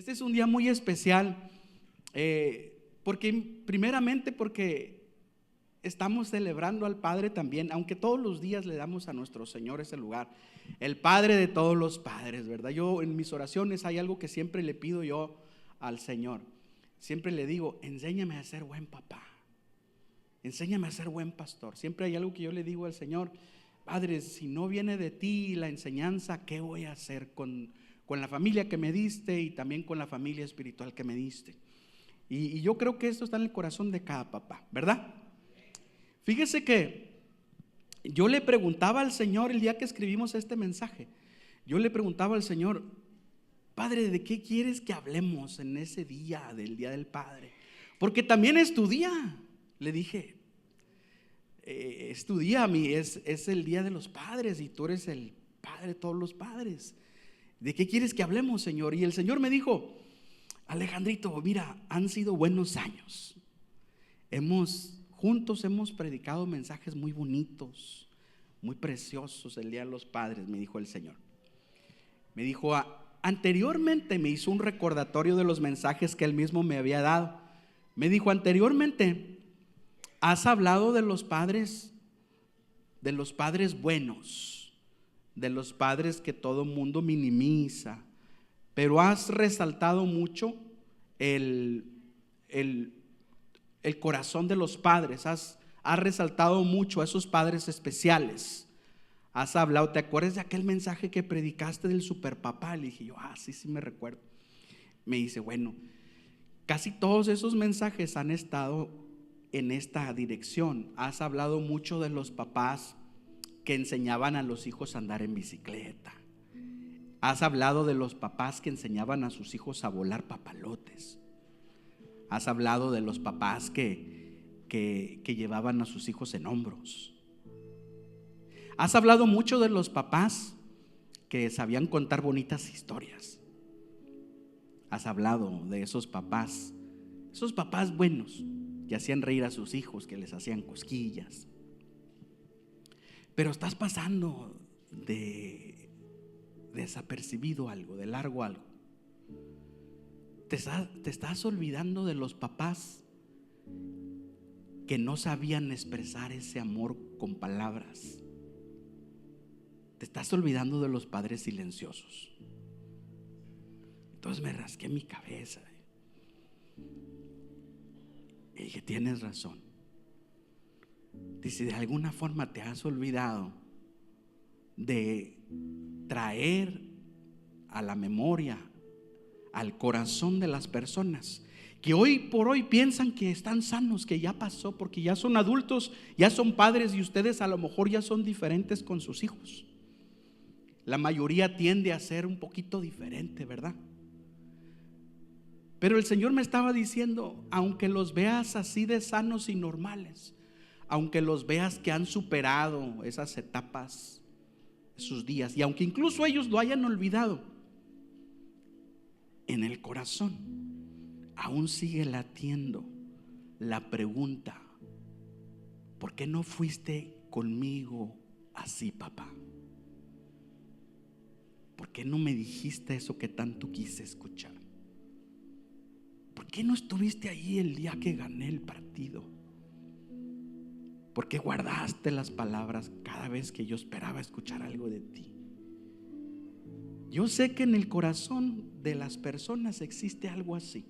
Este es un día muy especial, porque estamos celebrando al Padre también, aunque todos los días le damos a nuestro Señor ese lugar, el Padre de todos los padres, ¿verdad? Yo en mis oraciones hay algo que siempre le pido yo al Señor. Siempre le digo: enséñame a ser buen papá, enséñame a ser buen pastor. Siempre hay algo que yo le digo al Señor: Padre, si no viene de ti la enseñanza, ¿qué voy a hacer con la familia que me diste y también con la familia espiritual que me diste? Y yo creo que esto está en el corazón de cada papá, ¿verdad? Fíjese que yo le preguntaba al Señor el día que escribimos este mensaje, yo le preguntaba al Señor: Padre, ¿de qué quieres que hablemos en ese día, del Día del Padre? Porque también es tu día. Le dije: es tu día, es el Día de los Padres y tú eres el Padre de todos los padres. ¿De qué quieres que hablemos, Señor? Y el Señor me dijo: Alejandrito, mira, han sido buenos años. Juntos hemos predicado mensajes muy bonitos, muy preciosos el Día de los Padres, me dijo el Señor. Me dijo: anteriormente me hizo un recordatorio de los mensajes que Él mismo me había dado. Me dijo: anteriormente has hablado de los padres buenos, de los padres que todo mundo minimiza, pero has resaltado mucho el corazón de los padres, has resaltado mucho a esos padres especiales. Has hablado, ¿te acuerdas de aquel mensaje que predicaste del superpapá? Le dije yo: sí me recuerdo. Me dice: bueno, casi todos esos mensajes han estado en esta dirección. Has hablado mucho de los papás que enseñaban a los hijos a andar en bicicleta. Has hablado de los papás que enseñaban a sus hijos a volar papalotes. Has hablado de los papás que llevaban a sus hijos en hombros. Has hablado mucho de los papás que sabían contar bonitas historias. Has hablado de esos papás buenos que hacían reír a sus hijos, que les hacían cosquillas. Pero estás pasando de desapercibido algo, de largo algo. Te estás olvidando de los papás que no sabían expresar ese amor con palabras. Te estás olvidando de los padres silenciosos. Entonces me rasqué mi cabeza y dije: tienes razón. Dice: de alguna forma te has olvidado de traer a la memoria, al corazón de las personas que hoy por hoy piensan que están sanos, que ya pasó, porque ya son adultos, ya son padres, y ustedes a lo mejor ya son diferentes con sus hijos. La mayoría tiende a ser un poquito diferente, ¿verdad? Pero el Señor me estaba diciendo: aunque los veas así de sanos y normales, aunque los veas que han superado esas etapas, esos días, y aunque incluso ellos lo hayan olvidado, en el corazón aún sigue latiendo la pregunta: ¿por qué no fuiste conmigo así, papá? ¿Por qué no me dijiste eso que tanto quise escuchar? ¿Por qué no estuviste ahí el día que gané el partido? ¿Por qué guardaste las palabras cada vez que yo esperaba escuchar algo de ti? Yo sé que en el corazón de las personas existe algo así.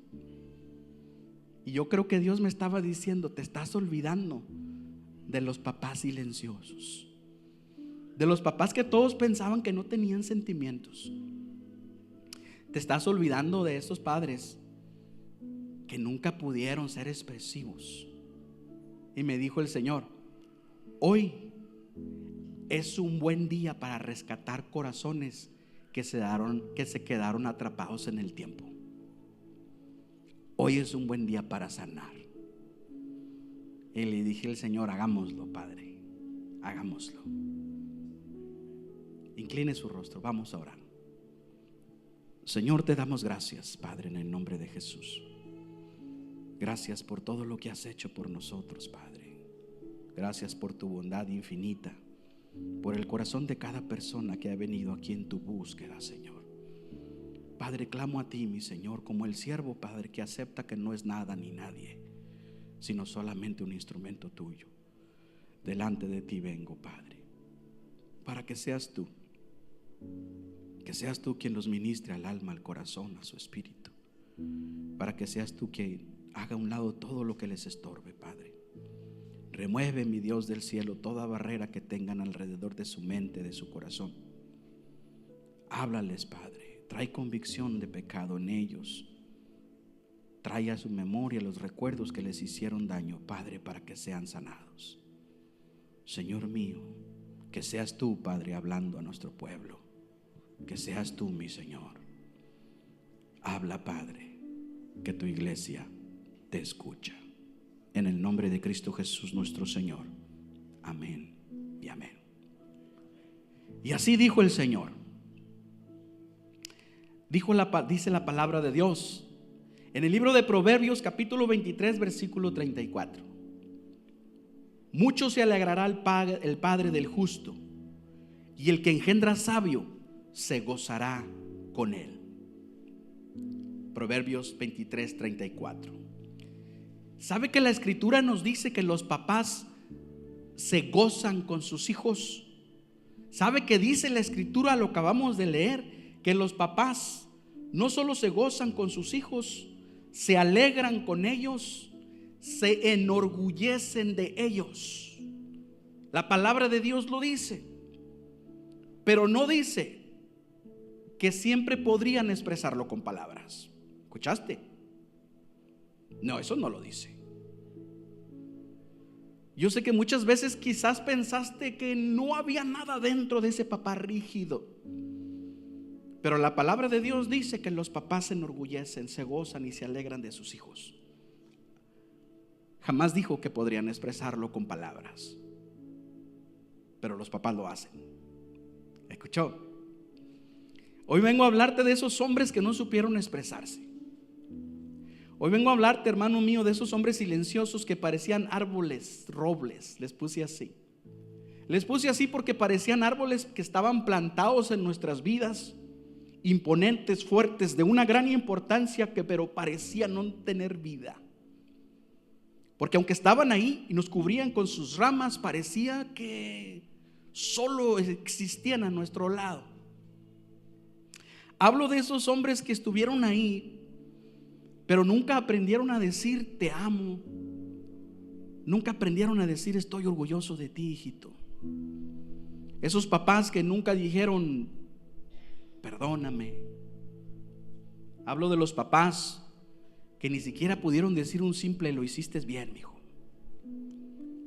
Y yo creo que Dios me estaba diciendo: te estás olvidando de los papás silenciosos, de los papás que todos pensaban que no tenían sentimientos. Te estás olvidando de esos padres que nunca pudieron ser expresivos. Y me dijo el Señor: hoy es un buen día para rescatar corazones que se quedaron atrapados en el tiempo. Hoy es un buen día para sanar. Y le dije al Señor: hagámoslo, Padre, hagámoslo. Incline su rostro, vamos a orar. Señor, te damos gracias, Padre, en el nombre de Jesús. Gracias por todo lo que has hecho por nosotros, Padre. Gracias por tu bondad infinita, por el corazón de cada persona que ha venido aquí en tu búsqueda, Señor. Padre, clamo a ti, mi Señor, como el siervo, Padre, que acepta que no es nada ni nadie, sino solamente un instrumento tuyo. Delante de ti vengo, Padre, para que seas tú quien los ministre al alma, al corazón, a su espíritu, para que seas tú quien haga a un lado todo lo que les estorbe, Padre. Remueve, mi Dios del cielo, toda barrera que tengan alrededor de su mente, de su corazón. Háblales, Padre, trae convicción de pecado en ellos, trae a su memoria los recuerdos que les hicieron daño, Padre, para que sean sanados. Señor mío, que seas tú, Padre, hablando a nuestro pueblo, que seas tú, mi Señor. Habla, Padre, que tu iglesia te escucha. En el nombre de Cristo Jesús nuestro Señor. Amén y amén. Y así dijo el Señor. Dice la palabra de Dios en el libro de Proverbios capítulo 23 versículo 34. Mucho se alegrará el padre del justo, y el que engendra sabio se gozará con él. Proverbios 23, 34. ¿Sabe que la escritura nos dice que los papás se gozan con sus hijos? ¿Sabe que dice la escritura, lo acabamos de leer, que los papás no solo se gozan con sus hijos, se alegran con ellos, se enorgullecen de ellos? La palabra de Dios lo dice, pero no dice que siempre podrían expresarlo con palabras. ¿Escuchaste? No, eso no lo dice. Yo sé que muchas veces quizás pensaste que no había nada dentro de ese papá rígido, pero la palabra de Dios dice que los papás se enorgullecen, se gozan y se alegran de sus hijos. Jamás dijo que podrían expresarlo con palabras, pero los papás lo hacen. ¿Escuchó? Hoy vengo a hablarte de esos hombres que no supieron expresarse. Hoy vengo a hablarte, hermano mío, de esos hombres silenciosos que parecían árboles, robles. Les puse así. Les puse así porque parecían árboles que estaban plantados en nuestras vidas, imponentes, fuertes, de una gran importancia, pero parecían no tener vida. Porque aunque estaban ahí y nos cubrían con sus ramas, parecía que solo existían a nuestro lado. Hablo de esos hombres que estuvieron ahí, pero nunca aprendieron a decir te amo. Nunca aprendieron a decir estoy orgulloso de ti, hijito. Esos papás que nunca dijeron perdóname. Hablo de los papás que ni siquiera pudieron decir un simple lo hiciste bien, mijo.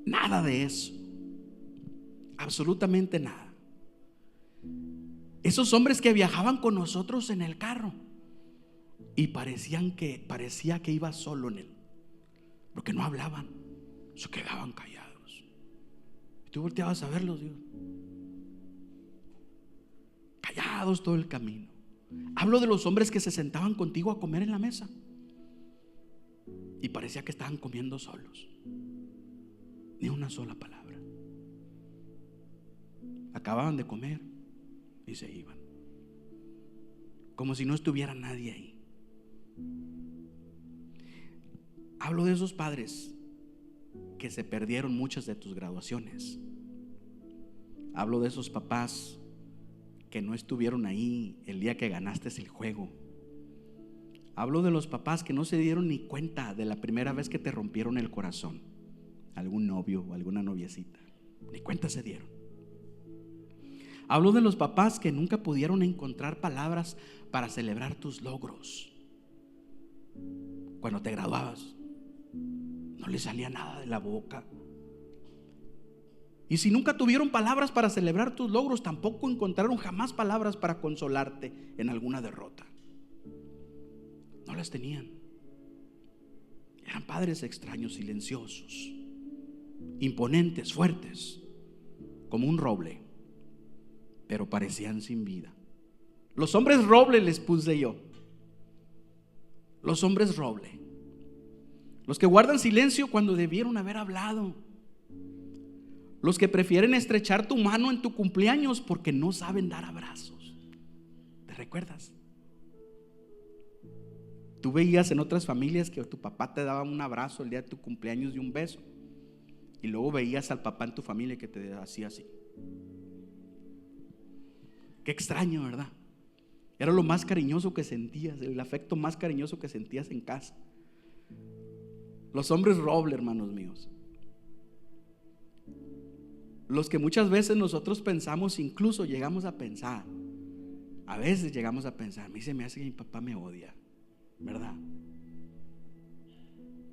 Nada de eso. Absolutamente nada. Esos hombres que viajaban con nosotros en el carro y parecía que iba solo en él, porque no hablaban, se quedaban callados. Y tú volteabas a verlos, Dios, callados todo el camino. Hablo de los hombres que se sentaban contigo a comer en la mesa y parecía que estaban comiendo solos, ni una sola palabra. Acababan de comer y se iban, como si no estuviera nadie ahí. Hablo de esos padres que se perdieron muchas de tus graduaciones. Hablo de esos papás que no estuvieron ahí el día que ganaste el juego. Hablo de los papás que no se dieron ni cuenta de la primera vez que te rompieron el corazón, algún novio o alguna noviecita, ni cuenta se dieron. Hablo de los papás que nunca pudieron encontrar palabras para celebrar tus logros. Cuando te graduabas, no les salía nada de la boca. Y si nunca tuvieron palabras para celebrar tus logros, tampoco encontraron jamás palabras para consolarte en alguna derrota. No las tenían. Eran padres extraños, silenciosos, imponentes, fuertes, como un roble, pero parecían sin vida. Los hombres roble les puse yo. Los hombres roble, los que guardan silencio cuando debieron haber hablado, los que prefieren estrechar tu mano en tu cumpleaños porque no saben dar abrazos. ¿Te recuerdas? Tú veías en otras familias que tu papá te daba un abrazo el día de tu cumpleaños y un beso, y luego veías al papá en tu familia que te hacía así. Qué extraño, ¿verdad? Era lo más cariñoso que sentías, el afecto más cariñoso que sentías en casa. Los hombres roble, hermanos míos, los que muchas veces nosotros pensamos, incluso llegamos a pensar, a veces llegamos a pensar, a mí se me hace que mi papá me odia, ¿verdad?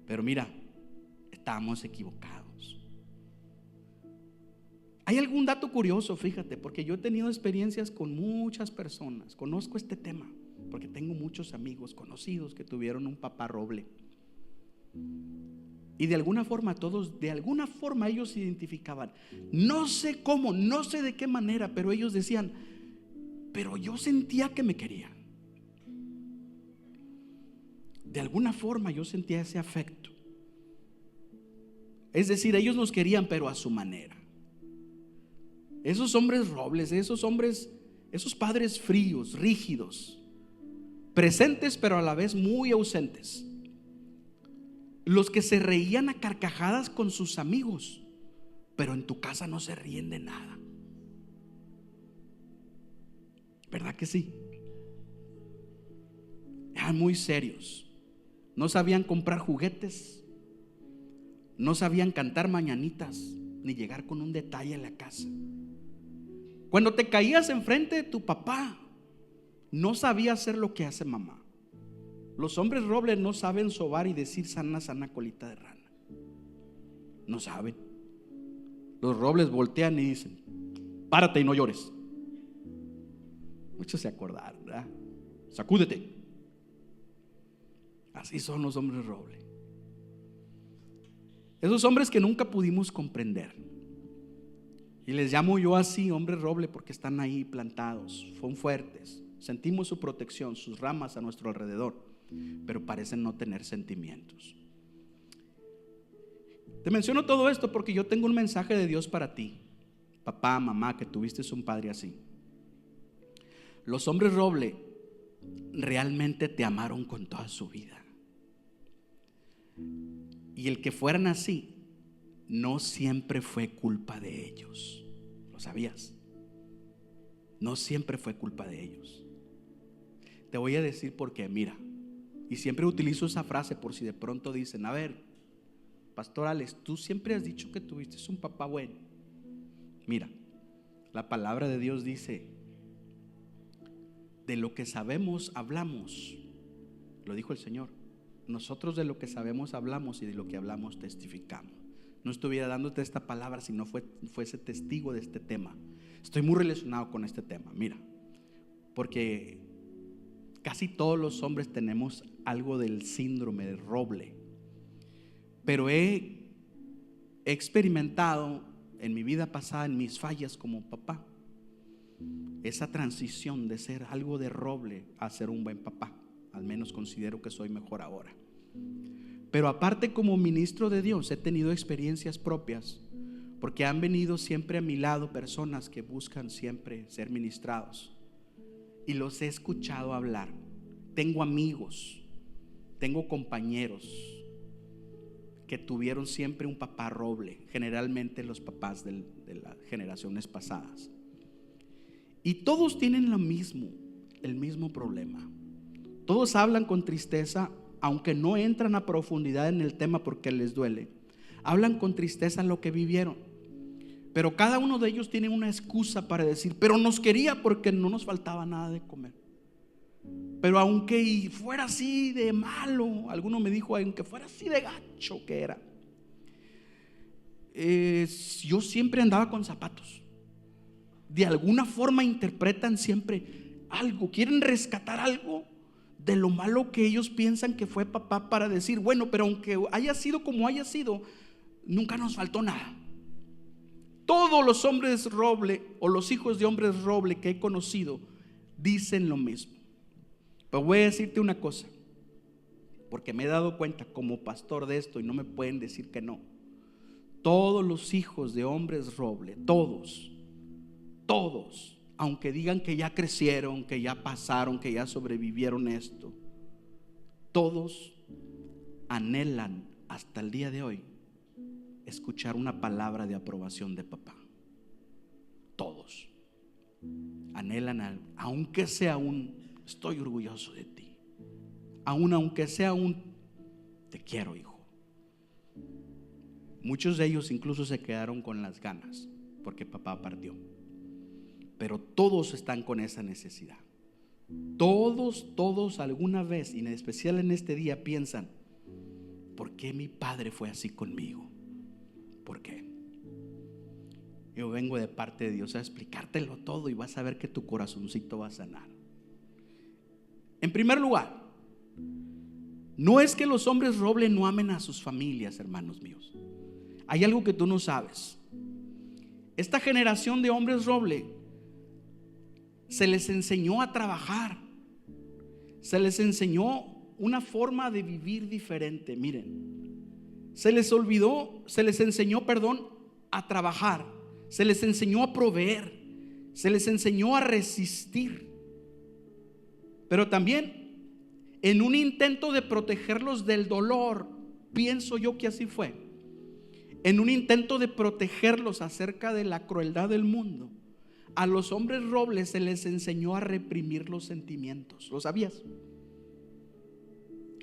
Pero mira, estamos equivocados. Hay algún dato curioso, fíjate, porque yo he tenido experiencias con muchas personas, conozco este tema, porque tengo muchos amigos conocidos que tuvieron un papá roble. Y de alguna forma ellos se identificaban. No sé cómo, no sé de qué manera, pero ellos decían, pero yo sentía que me querían. De alguna forma yo sentía ese afecto. Es decir, ellos nos querían, pero a su manera. Esos hombres robles, esos padres fríos, rígidos, presentes pero a la vez muy ausentes. Los que se reían a carcajadas con sus amigos, pero en tu casa no se ríen de nada. ¿Verdad que sí? Eran muy serios. No sabían comprar juguetes, no sabían cantar mañanitas, ni llegar con un detalle a la casa. Cuando te caías enfrente de tu papá, no sabía hacer lo que hace mamá. Los hombres robles no saben sobar y decir sana, sana colita de rana. No saben. Los robles voltean y dicen, párate y no llores. Muchos se acordaron, ¿verdad? Sacúdete. Así son los hombres robles. Esos hombres que nunca pudimos comprender. Y les llamo yo así, hombres roble, porque están ahí plantados, son fuertes. Sentimos su protección, sus ramas a nuestro alrededor, pero parecen no tener sentimientos. Te menciono todo esto porque yo tengo un mensaje de Dios para ti, papá, mamá, que tuviste un padre así. Los hombres roble realmente te amaron con toda su vida. Y el que fueran así no siempre fue culpa de ellos. ¿Lo sabías? No siempre fue culpa de ellos. Te voy a decir por qué, mira. Y siempre utilizo esa frase por si de pronto dicen, a ver, Pastor Alex, tú siempre has dicho que tuviste un papá bueno. Mira, la palabra de Dios dice, de lo que sabemos hablamos. Lo dijo el Señor. Nosotros de lo que sabemos hablamos y de lo que hablamos testificamos. No estuviera dándote esta palabra si no fuese testigo de este tema. Estoy muy relacionado con este tema, mira, porque casi todos los hombres tenemos algo del síndrome de roble. Pero he experimentado en mi vida pasada, en mis fallas como papá, esa transición de ser algo de roble a ser un buen papá. Al menos considero que soy mejor ahora. Pero aparte, como ministro de Dios, he tenido experiencias propias, porque han venido siempre a mi lado personas que buscan siempre ser ministrados, y los he escuchado hablar. Tengo amigos, tengo compañeros que tuvieron siempre un papá roble, generalmente los papás de las generaciones pasadas, y todos tienen el mismo problema. Todos hablan con tristeza, aunque no entran a profundidad en el tema porque les duele. Hablan con tristeza lo que vivieron, pero cada uno de ellos tiene una excusa para decir, pero nos quería porque no nos faltaba nada de comer. Pero aunque fuera así de malo, alguno me dijo, aunque fuera así de gacho que era, yo siempre andaba con zapatos. De alguna forma interpretan siempre algo, quieren rescatar algo de lo malo que ellos piensan que fue papá, para decir, bueno, pero aunque haya sido como haya sido, nunca nos faltó nada. Todos los hombres roble o los hijos de hombres roble que he conocido dicen lo mismo. Pero voy a decirte una cosa, porque me he dado cuenta como pastor de esto y no me pueden decir que no. Todos los hijos de hombres roble, todos, aunque digan que ya crecieron, que ya pasaron, que ya sobrevivieron esto, Todos anhelan hasta el día de hoy escuchar una palabra de aprobación de papá. Todos anhelan, aunque sea un estoy orgulloso de ti, aunque sea un te quiero, hijo. Muchos de ellos incluso se quedaron con las ganas porque papá partió. Pero todos están con esa necesidad. Todos alguna vez, y en especial en este día, piensan: ¿por qué mi padre fue así conmigo? ¿Por qué? Yo vengo de parte de Dios a explicártelo todo y vas a ver que tu corazoncito va a sanar. En primer lugar, no es que los hombres roble no amen a sus familias, hermanos míos. Hay algo que tú no sabes. Esta generación de hombres roble se les enseñó a trabajar, se les enseñó una forma de vivir diferente. Miren, se les enseñó a trabajar, se les enseñó a proveer, se les enseñó a resistir. Pero también en un intento de protegerlos del dolor, pienso yo que así fue, en un intento de protegerlos acerca de la crueldad del mundo, a los hombres robles se les enseñó a reprimir los sentimientos. ¿Lo sabías?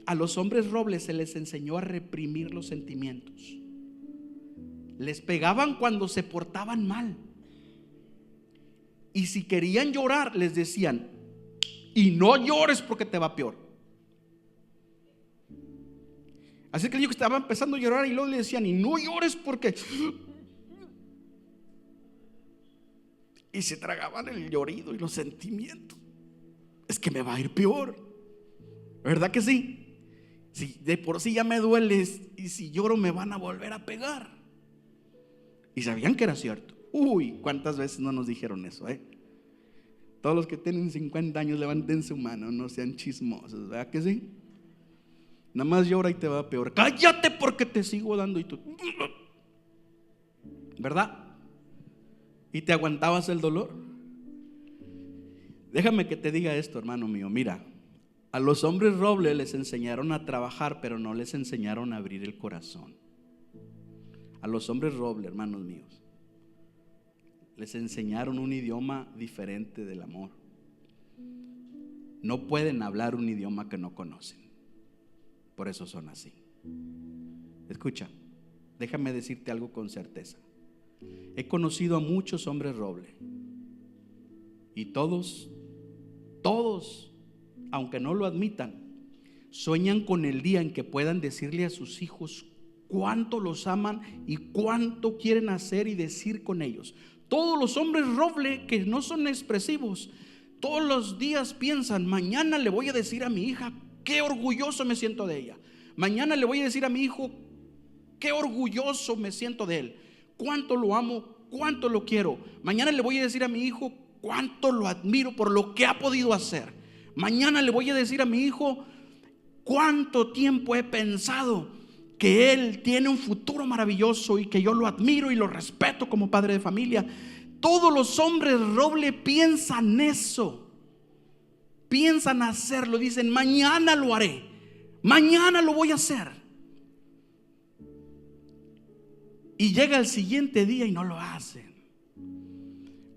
A los hombres robles se les enseñó a reprimir los sentimientos. Les pegaban cuando se portaban mal. Y si querían llorar, les decían: y no llores porque te va peor. Así que el niño que estaba empezando a llorar y luego le decían: y no llores porque... Y se tragaban el llorido y los sentimientos. Es que me va a ir peor, ¿verdad que sí? Si de por sí ya me duele y si lloro me van a volver a pegar. Y sabían que era cierto. Uy, ¿cuántas veces no nos dijeron eso? Todos los que tienen 50 años levanten su mano, no sean chismosos, ¿verdad que sí? Nada más llora y te va peor. Cállate porque te sigo dando y tú, ¿verdad? ¿Y te aguantabas el dolor? Déjame que te diga esto, hermano mío. Mira, a los hombres robles les enseñaron a trabajar, pero no les enseñaron a abrir el corazón. A los hombres robles, hermanos míos, les enseñaron un idioma diferente del amor. No pueden hablar un idioma que no conocen. Por eso son así. Escucha, déjame decirte algo con certeza. He conocido a muchos hombres roble y todos, aunque no lo admitan, sueñan con el día en que puedan decirle a sus hijos cuánto los aman y cuánto quieren hacer y decir con ellos. Todos los hombres roble que no son expresivos, todos los días piensan: mañana le voy a decir a mi hija qué orgulloso me siento de ella. Mañana le voy a decir a mi hijo qué orgulloso me siento de él. Cuánto lo amo, cuánto lo quiero. Mañana le voy a decir a mi hijo cuánto lo admiro por lo que ha podido hacer. Mañana le voy a decir a mi hijo cuánto tiempo he pensado que él tiene un futuro maravilloso y que yo lo admiro y lo respeto como padre de familia. Todos los hombres roble piensan eso, piensan hacerlo, dicen: mañana lo haré, mañana lo voy a hacer. Y llega el siguiente día y no lo hacen,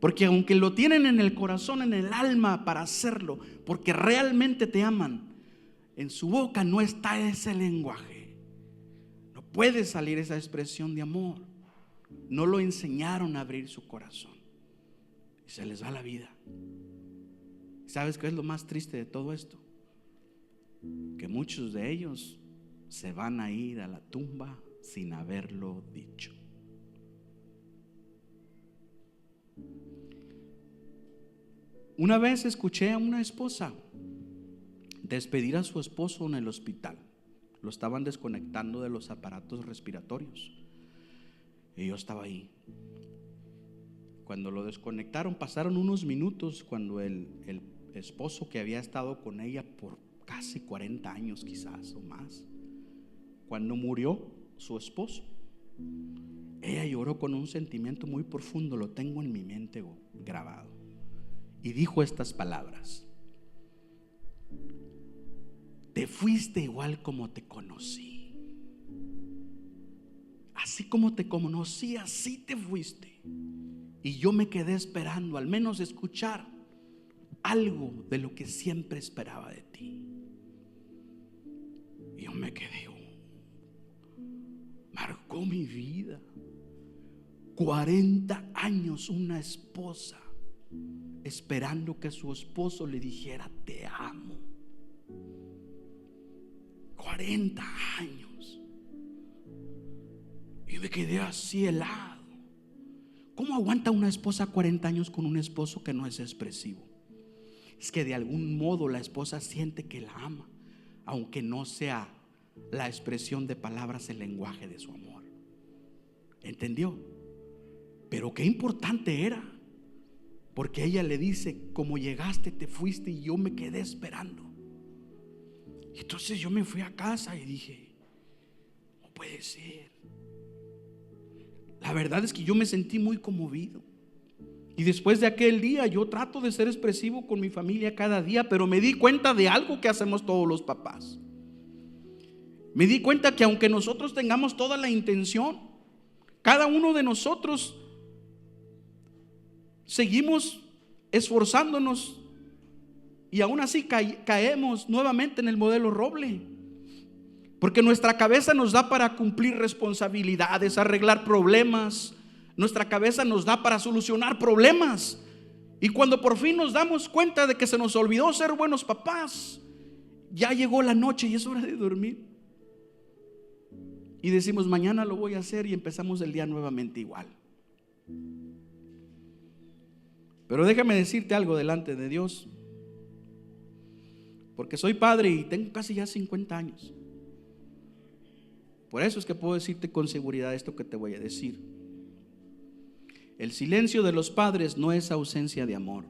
porque aunque lo tienen en el corazón, en el alma para hacerlo, porque realmente te aman, en su boca no está ese lenguaje. No puede salir esa expresión de amor. No lo enseñaron a abrir su corazón y se les va la vida. ¿Sabes qué es lo más triste de todo esto? Que muchos de ellos se van a ir a la tumba sin haberlo dicho. Una vez escuché a una esposa despedir a su esposo en el hospital. Lo estaban desconectando de los aparatos respiratorios y yo estaba ahí. Cuando lo desconectaron, pasaron unos minutos cuando el esposo, que había estado con ella por casi 40 años quizás o más, cuando murió su esposo, ella lloró con un sentimiento muy profundo. Lo tengo en mi mente grabado, y dijo estas palabras: te fuiste igual como te conocí. Así como te conocí, así te fuiste. Y yo me quedé esperando al menos escuchar algo de lo que siempre esperaba de ti. Y yo me quedé, marcó mi vida. 40 años una esposa esperando que su esposo le dijera te amo. 40 años. Y me quedé así helado. ¿Cómo aguanta una esposa 40 años con un esposo que no es expresivo? Es que de algún modo la esposa siente que la ama, aunque no sea la expresión de palabras el lenguaje de su amor. ¿Entendió? Pero qué importante era, porque ella le dice: como llegaste te fuiste y yo me quedé esperando. Entonces yo me fui a casa y dije: no puede ser. La verdad es que yo me sentí muy conmovido. Y después de aquel día yo trato de ser expresivo con mi familia cada día, pero me di cuenta de algo que hacemos todos los papás. Me di cuenta que aunque nosotros tengamos toda la intención, cada uno de nosotros seguimos esforzándonos y aún así caemos nuevamente en el modelo roble. Porque nuestra cabeza nos da para cumplir responsabilidades, arreglar problemas. Nuestra cabeza nos da para solucionar problemas. Y cuando por fin nos damos cuenta de que se nos olvidó ser buenos papás, ya llegó la noche y es hora de dormir. Y decimos: mañana lo voy a hacer, y empezamos el día nuevamente igual. Pero déjame decirte algo delante de Dios, porque soy padre y tengo casi ya 50 años. Por eso es que puedo decirte con seguridad esto que te voy a decir. El silencio de los padres no es ausencia de amor.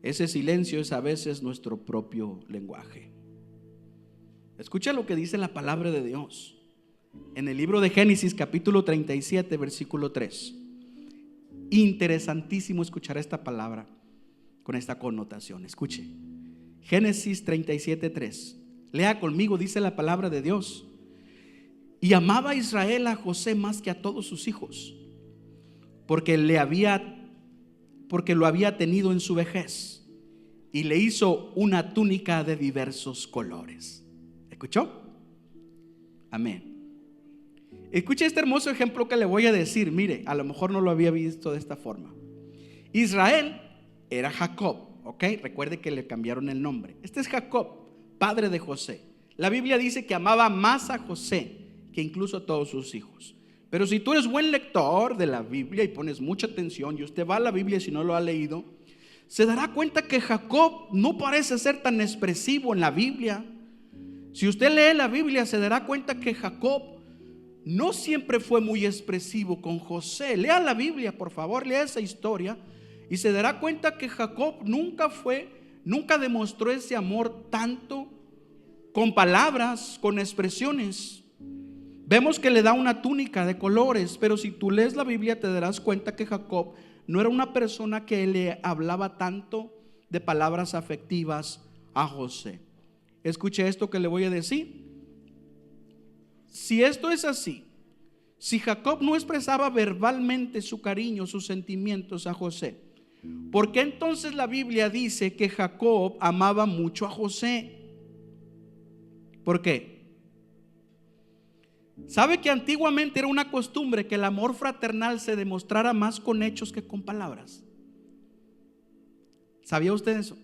Ese silencio es a veces nuestro propio lenguaje. Escucha lo que dice la palabra de Dios en el libro de Génesis capítulo 37 versículo 3. Interesantísimo escuchar esta palabra con esta connotación. Escuche, Génesis 37, 3. Lea conmigo, dice la palabra de Dios: y amaba a Israel a José más que a todos sus hijos, porque lo había tenido en su vejez, y le hizo una túnica de diversos colores. ¿Escuchó? Amén. Escuche este hermoso ejemplo que le voy a decir. Mire, a lo mejor no lo había visto de esta forma. Israel era Jacob, ¿ok? Recuerde que le cambiaron el nombre. Este es Jacob, padre de José. La Biblia dice que amaba más a José que incluso a todos sus hijos. Pero si tú eres buen lector de la Biblia y pones mucha atención, y usted va a la Biblia si no lo ha leído, se dará cuenta que Jacob no parece ser tan expresivo en la Biblia. Si usted lee la Biblia, se dará cuenta que Jacob no siempre fue muy expresivo con José. Lea la Biblia, por favor, lea esa historia y se dará cuenta que Jacob nunca demostró ese amor tanto con palabras, con expresiones. Vemos que le da una túnica de colores, pero si tú lees la Biblia te darás cuenta que Jacob no era una persona que le hablaba tanto de palabras afectivas a José. Escuche esto que le voy a decir. Si esto es así, si Jacob no expresaba verbalmente su cariño, sus sentimientos a José, ¿por qué entonces la Biblia dice que Jacob amaba mucho a José? ¿Por qué? ¿Sabe que antiguamente era una costumbre que el amor fraternal se demostrara más con hechos que con palabras? ¿Sabía usted eso?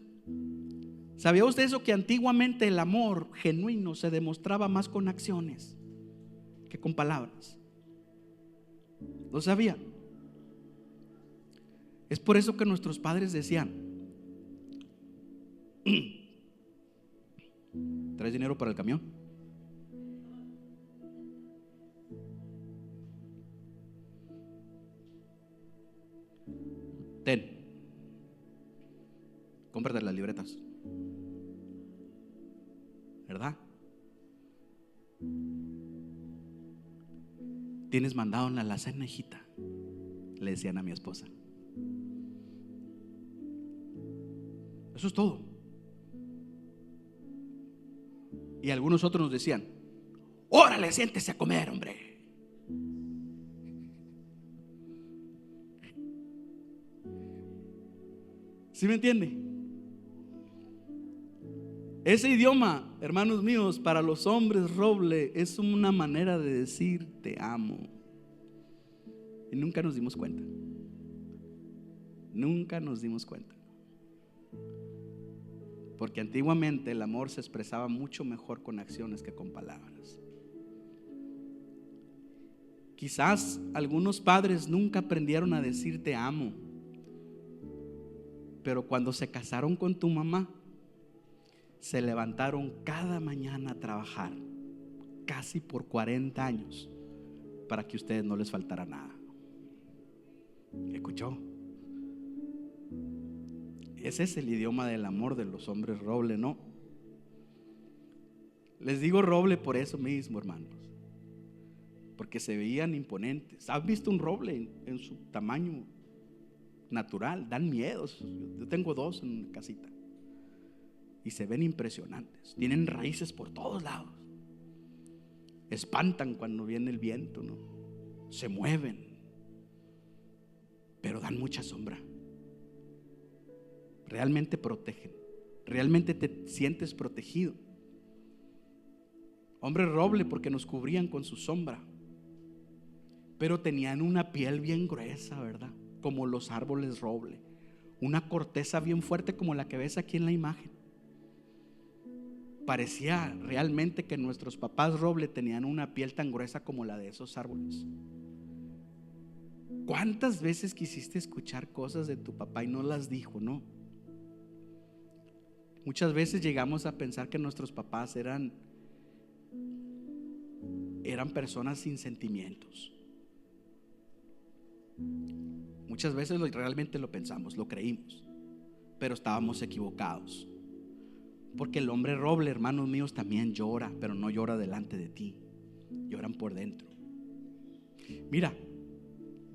¿Sabía usted eso? Que antiguamente el amor genuino se demostraba más con acciones que con palabras. ¿Lo sabía? Es por eso que nuestros padres decían: ¿traes dinero para el camión? Ten, cómprate las libretas, ¿verdad? Tienes mandado en la alacena, hijita, le decían a mi esposa. Eso es todo. Y algunos otros nos decían: órale, siéntese a comer, hombre. ¿Sí me entiende? Ese idioma, hermanos míos, para los hombres roble es una manera de decir te amo. Y nunca nos dimos cuenta. Nunca nos dimos cuenta. Porque antiguamente el amor se expresaba mucho mejor con acciones que con palabras. Quizás algunos padres nunca aprendieron a decir te amo, pero cuando se casaron con tu mamá, se levantaron cada mañana a trabajar, casi por 40 años, para que a ustedes no les faltara nada. ¿Escuchó? Ese es el idioma del amor de los hombres roble, ¿no? Les digo roble por eso mismo, hermanos, porque se veían imponentes. ¿Has visto un roble en su tamaño natural? Dan miedo. Yo tengo dos en una casita y se ven impresionantes. Tienen raíces por todos lados. Espantan cuando viene el viento, ¿no? Se mueven, pero dan mucha sombra. Realmente protegen. Realmente te sientes protegido. Hombre roble porque nos cubrían con su sombra, pero tenían una piel bien gruesa, ¿verdad? Como los árboles roble. Una corteza bien fuerte como la que ves aquí en la imagen. Parecía realmente que nuestros papás roble tenían una piel tan gruesa como la de esos árboles. ¿Cuántas veces quisiste escuchar cosas de tu papá y no las dijo, no? Muchas veces llegamos a pensar que nuestros papás eran personas sin sentimientos. Muchas veces realmente lo pensamos, lo creímos, pero estábamos equivocados. Porque el hombre roble, hermanos míos, también llora, pero no llora delante de ti, lloran por dentro. Mira,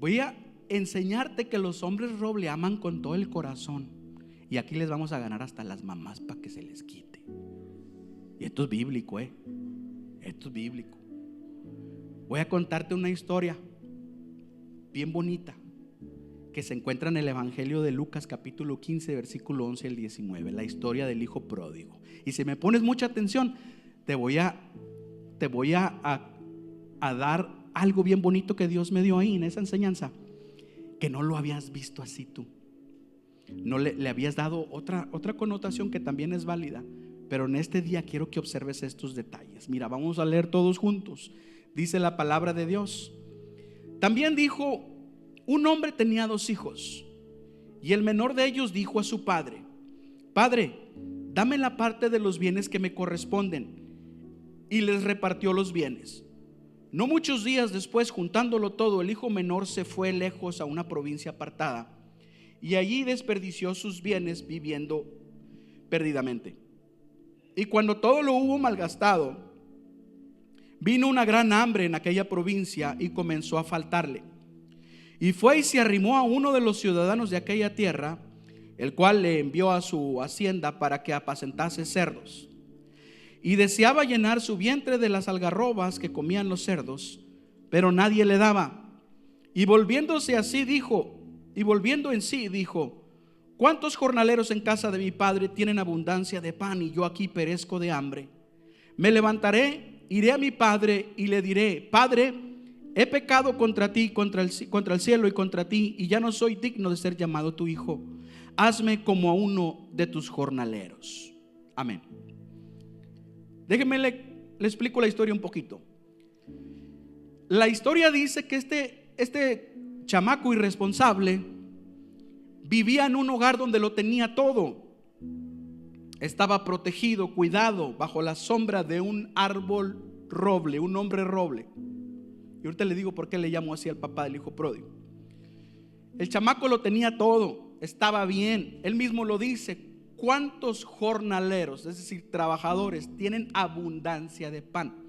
voy a enseñarte que los hombres roble aman con todo el corazón, y aquí les vamos a ganar hasta las mamás para que se les quite. Y esto es bíblico, esto es bíblico. Voy a contarte una historia bien bonita que se encuentra en el Evangelio de Lucas capítulo 15 versículo 11 al 19, la historia del hijo pródigo. Y si me pones mucha atención, te voy a dar algo bien bonito que Dios me dio ahí en esa enseñanza, que no lo habías visto así tú. No le habías dado otra connotación que también es válida, pero en este día quiero que observes estos detalles. Mira, vamos a leer todos juntos. Dice la palabra de Dios: también dijo: un hombre tenía 2 hijos, y el menor de ellos dijo a su padre: Padre, dame la parte de los bienes que me corresponden. Y les repartió los bienes. No muchos días después, juntándolo todo, el hijo menor se fue lejos a una provincia apartada, y allí desperdició sus bienes viviendo perdidamente. Y cuando todo lo hubo malgastado, vino una gran hambre en aquella provincia y comenzó a faltarle. Y fue y se arrimó a uno de los ciudadanos de aquella tierra, el cual le envió a su hacienda para que apacentase cerdos. Y deseaba llenar su vientre de las algarrobas que comían los cerdos, pero nadie le daba. Y volviendo en sí dijo: ¿cuántos jornaleros en casa de mi padre tienen abundancia de pan, y yo aquí perezco de hambre? Me levantaré, iré a mi padre y le diré: Padre, he pecado contra ti, contra el cielo y contra ti, y ya no soy digno de ser llamado tu hijo. Hazme como a uno de tus jornaleros. Amén. Déjenme le explico la historia un poquito. La historia dice que este chamaco irresponsable vivía en un hogar donde lo tenía todo. Estaba protegido, cuidado, bajo la sombra de un árbol roble, un hombre roble. Y ahorita le digo por qué le llamo así al papá del hijo pródigo. El chamaco lo tenía todo, estaba bien. Él mismo lo dice: ¿cuántos jornaleros, es decir, trabajadores, tienen abundancia de pan?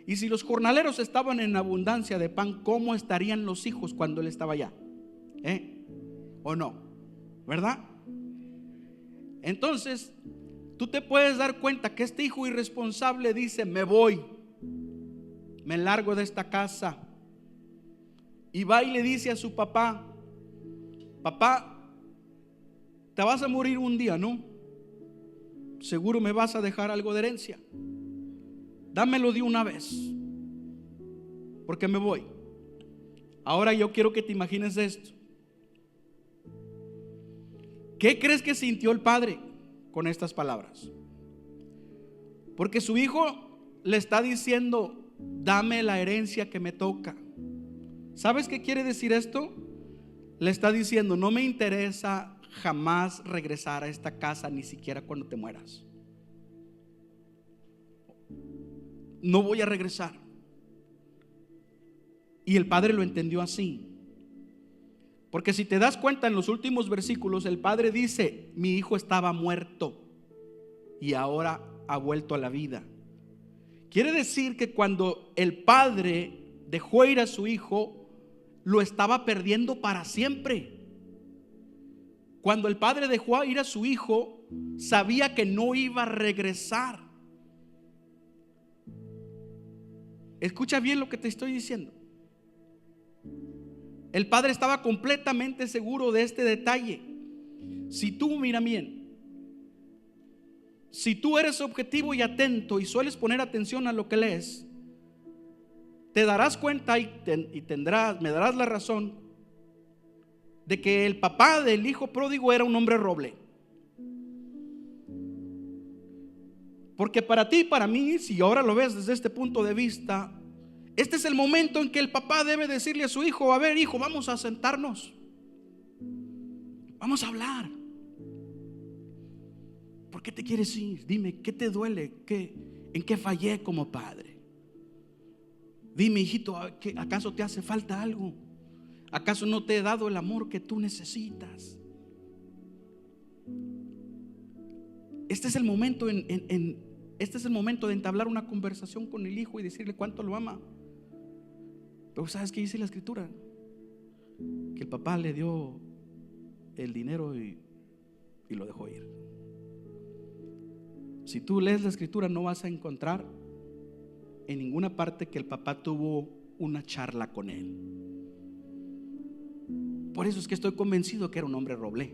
Y si los jornaleros estaban en abundancia de pan, ¿cómo estarían los hijos cuando él estaba allá? ¿O no? ¿Verdad? Entonces, tú te puedes dar cuenta que este hijo irresponsable dice: me voy, me largo de esta casa. Y va y le dice a su papá: papá, te vas a morir un día, ¿no? Seguro me vas a dejar algo de herencia. Dámelo de una vez, porque me voy. Ahora yo quiero que te imagines esto. ¿Qué crees que sintió el padre con estas palabras? Porque su hijo le está diciendo: dame la herencia que me toca. ¿Sabes qué quiere decir esto? Le está diciendo: no me interesa jamás regresar a esta casa, ni siquiera cuando te mueras. No voy a regresar. Y el padre lo entendió así. Porque si te das cuenta, en los últimos versículos el padre dice: mi hijo estaba muerto y ahora ha vuelto a la vida. Quiere decir que cuando el padre dejó ir a su hijo, lo estaba perdiendo para siempre. Cuando el padre dejó ir a su hijo, sabía que no iba a regresar. Escucha bien lo que te estoy diciendo. El padre estaba completamente seguro de este detalle. Si tú, mira bien, si tú eres objetivo y atento y sueles poner atención a lo que lees, te darás cuenta me darás la razón de que el papá del hijo pródigo era un hombre roble. Porque para ti y para mí, si ahora lo ves desde este punto de vista, este es el momento en que el papá debe decirle a su hijo: a ver, hijo, vamos a sentarnos, vamos a hablar. ¿Por qué te quieres ir? Dime, ¿qué te duele? ¿En qué fallé como padre? Dime, hijito, ¿acaso te hace falta algo? ¿Acaso no te he dado el amor que tú necesitas? Este es el momento este es el momento de entablar una conversación con el hijo y decirle cuánto lo ama. Pero ¿sabes qué dice la escritura? Que el papá le dio el dinero y lo dejó ir. Si tú lees la escritura, no vas a encontrar en ninguna parte que el papá tuvo una charla con él. Por eso es que estoy convencido que era un hombre roble.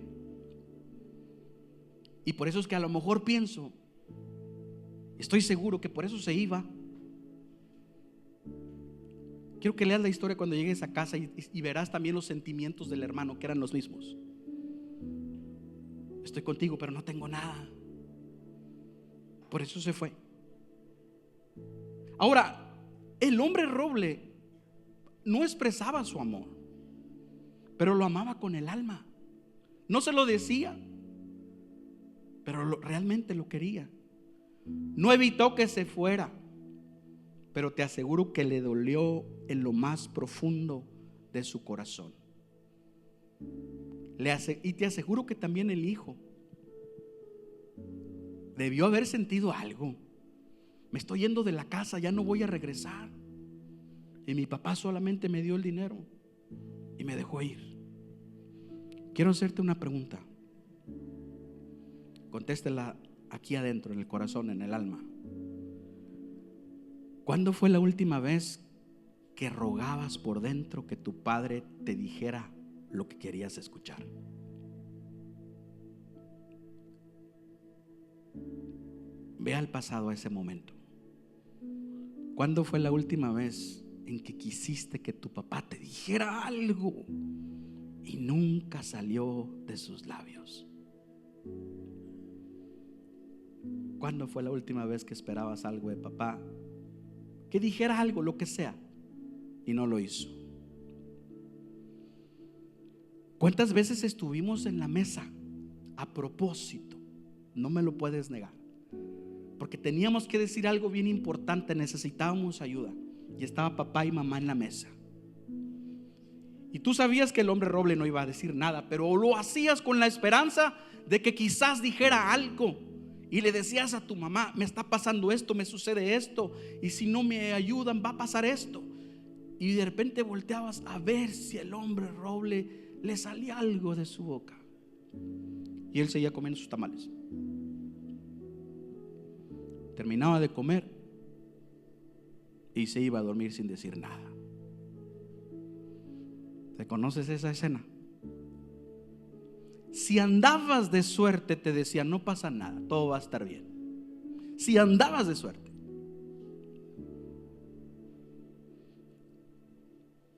Y por eso es que a lo mejor pienso, estoy seguro que por eso se iba. Quiero que leas la historia cuando llegues a casa y verás también los sentimientos del hermano, que eran los mismos. Estoy contigo, pero no tengo nada. Por eso se fue. Ahora, el hombre roble no expresaba su amor, pero lo amaba con el alma. No se lo decía, pero realmente lo quería. No evitó que se fuera, pero te aseguro que le dolió en lo más profundo de su corazón. Y te aseguro que también el hijo debió haber sentido algo. Me estoy yendo de la casa, ya no voy a regresar. Y mi papá solamente me dio el dinero y me dejó ir. Quiero hacerte una pregunta. Contéstela aquí adentro, en el corazón, en el alma. ¿Cuándo fue la última vez que rogabas por dentro que tu padre te dijera lo que querías escuchar? Ve al pasado, a ese momento. ¿Cuándo fue la última vez en que quisiste que tu papá te dijera algo y nunca salió de sus labios? ¿Cuándo fue la última vez que esperabas algo de papá? Que dijera algo, lo que sea, y no lo hizo. ¿Cuántas veces estuvimos en la mesa a propósito? No me lo puedes negar, porque teníamos que decir algo bien importante, necesitábamos ayuda, y estaba papá y mamá en la mesa. Y tú sabías que el hombre roble no iba a decir nada, pero lo hacías con la esperanza de que quizás dijera algo. Y le decías a tu mamá: me está pasando esto, me sucede esto, y si no me ayudan va a pasar esto. Y de repente volteabas a ver si el hombre roble le salía algo de su boca, y él seguía comiendo sus tamales. terminaba de comer y se iba a dormir sin decir nada. ¿Te conoces esa escena? Si andabas de suerte, te decía, no pasa nada, todo va a estar bien. Si andabas de suerte.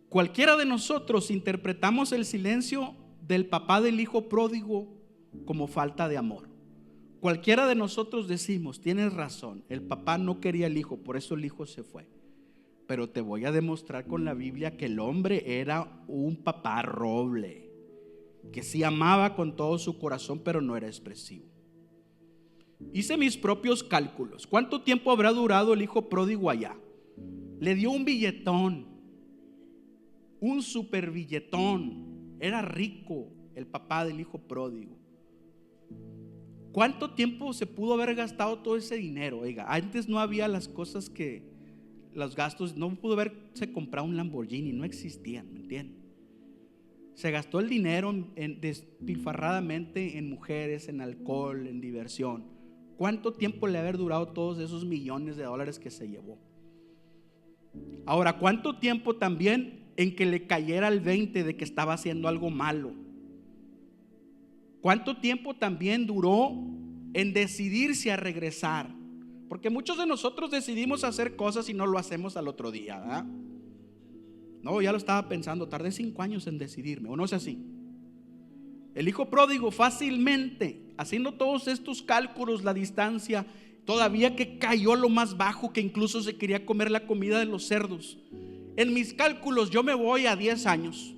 Cualquiera de nosotros interpretamos el silencio del papá del hijo pródigo como falta de amor. Cualquiera de nosotros decimos, tienes razón, el papá no quería al hijo, por eso el hijo se fue. Pero te voy a demostrar con la Biblia que el hombre era un papá roble, que sí amaba con todo su corazón, pero no era expresivo. Hice mis propios cálculos. ¿Cuánto tiempo habrá durado el hijo pródigo allá? Le dio un billetón, un super billetón. Era rico el papá del hijo pródigo. ¿Cuánto tiempo se pudo haber gastado todo ese dinero? Oiga, antes no había las cosas que, los gastos, no pudo haberse comprado un Lamborghini, no existían, ¿me entienden? Se gastó el dinero despilfarradamente en mujeres, en alcohol, en diversión. ¿Cuánto tiempo le haber durado todos esos millones de dólares que se llevó? Ahora, ¿cuánto tiempo también en que le cayera el 20 de que estaba haciendo algo malo? ¿Cuánto tiempo también duró en decidirse a regresar? Porque muchos de nosotros decidimos hacer cosas y no lo hacemos al otro día, ¿verdad? No, ya lo estaba pensando, tardé 5 años en decidirme, ¿o no es así? El hijo pródigo fácilmente, haciendo todos estos cálculos, la distancia, todavía que cayó a lo más bajo, que incluso se quería comer la comida de los cerdos. En mis cálculos yo me voy a 10 años.